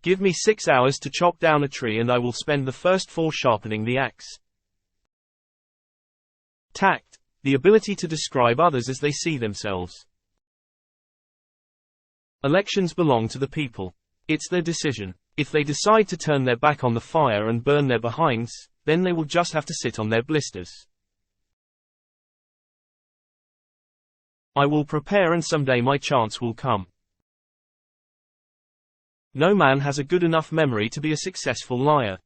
Give me 6 hours to chop down a tree and I will spend the first 4 sharpening the axe. Tact, the ability to describe others as they see themselves. Elections belong to the people. It's their decision. If they decide to turn their back on the fire and burn their behinds, then they will just have to sit on their blisters. I will prepare and someday my chance will come. No man has a good enough memory to be a successful liar.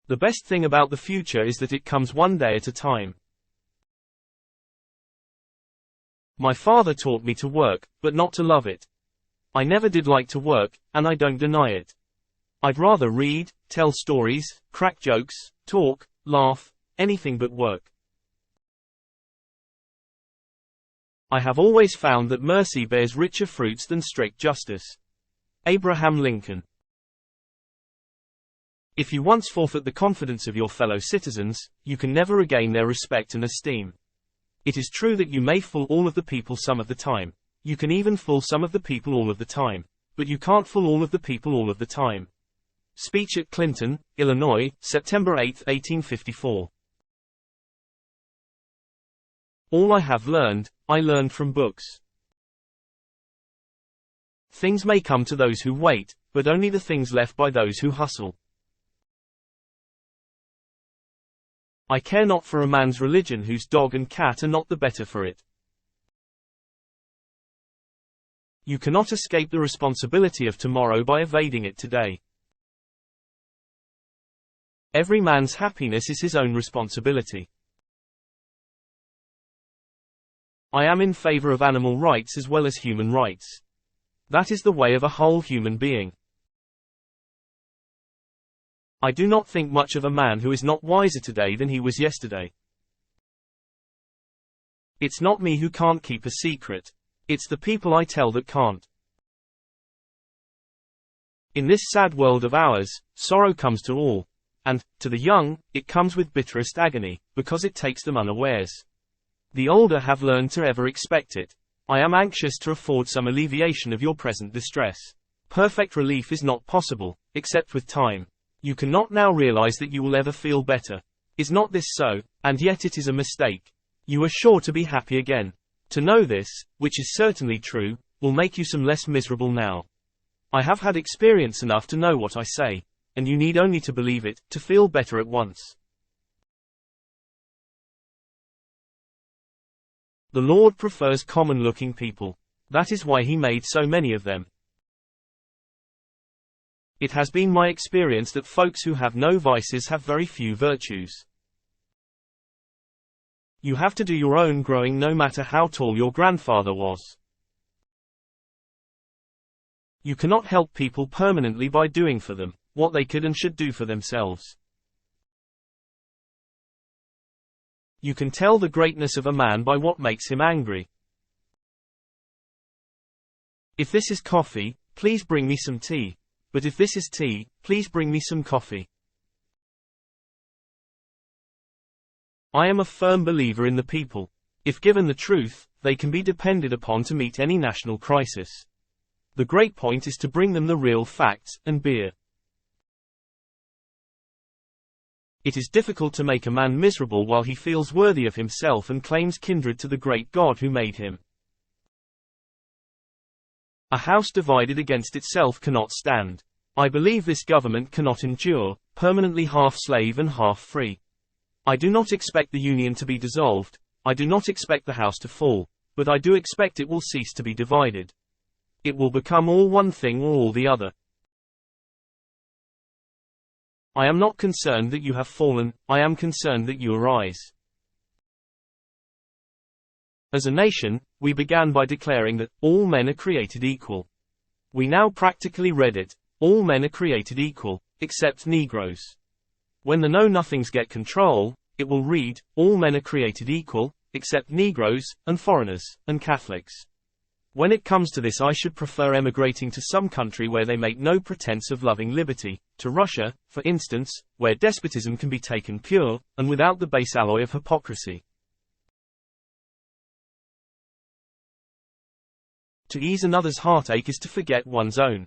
The best thing about the future is that it comes one day at a time. My father taught me to work, but not to love it. I never did like to work, and I don't deny it. I'd rather read, tell stories, crack jokes, talk, laugh, anything but work. I have always found that mercy bears richer fruits than strict justice. Abraham Lincoln. If you once forfeit the confidence of your fellow citizens, you can never regain their respect and esteem. It is true that you may fool all of the people some of the time. You can even fool some of the people all of the time. But you can't fool all of the people all of the time. Speech at Clinton, Illinois, September 8, 1854. All I have learned, I learned from books. Things may come to those who wait, but only the things left by those who hustle. I care not for a man's religion whose dog and cat are not the better for it. You cannot escape the responsibility of tomorrow by evading it today. Every man's happiness is his own responsibility. I am in favor of animal rights as well as human rights. That is the way of a whole human being. I do not think much of a man who is not wiser today than he was yesterday. It's not me who can't keep a secret. It's the people I tell that can't. In this sad world of ours, sorrow comes to all. And, to the young, it comes with bitterest agony, because it takes them unawares. The older have learned to ever expect it. I am anxious to afford some alleviation of your present distress. Perfect relief is not possible, except with time. You cannot now realize that you will ever feel better. Is not this so? And yet it is a mistake. You are sure to be happy again. To know this, which is certainly true, will make you some less miserable now. I have had experience enough to know what I say, and you need only to believe it, to feel better at once. The Lord prefers common-looking people. That is why He made so many of them. It has been my experience that folks who have no vices have very few virtues. You have to do your own growing no matter how tall your grandfather was. You cannot help people permanently by doing for them what they could and should do for themselves. You can tell the greatness of a man by what makes him angry. If this is coffee, please bring me some tea. But if this is tea, please bring me some coffee. I am a firm believer in the people. If given the truth, they can be depended upon to meet any national crisis. The great point is to bring them the real facts, and beer. It is difficult to make a man miserable while he feels worthy of himself and claims kindred to the great God who made him. A house divided against itself cannot stand. I believe this government cannot endure, permanently half slave and half free. I do not expect the Union to be dissolved, I do not expect the house to fall, but I do expect it will cease to be divided. It will become all one thing or all the other. I am not concerned that you have fallen, I am concerned that you arise. As a nation, we began by declaring that all men are created equal. We now practically read it, all men are created equal, except Negroes. When the know-nothings get control, it will read, all men are created equal, except Negroes, and foreigners, and Catholics. When it comes to this, I should prefer emigrating to some country where they make no pretense of loving liberty, to Russia, for instance, where despotism can be taken pure, and without the base alloy of hypocrisy. To ease another's heartache is to forget one's own.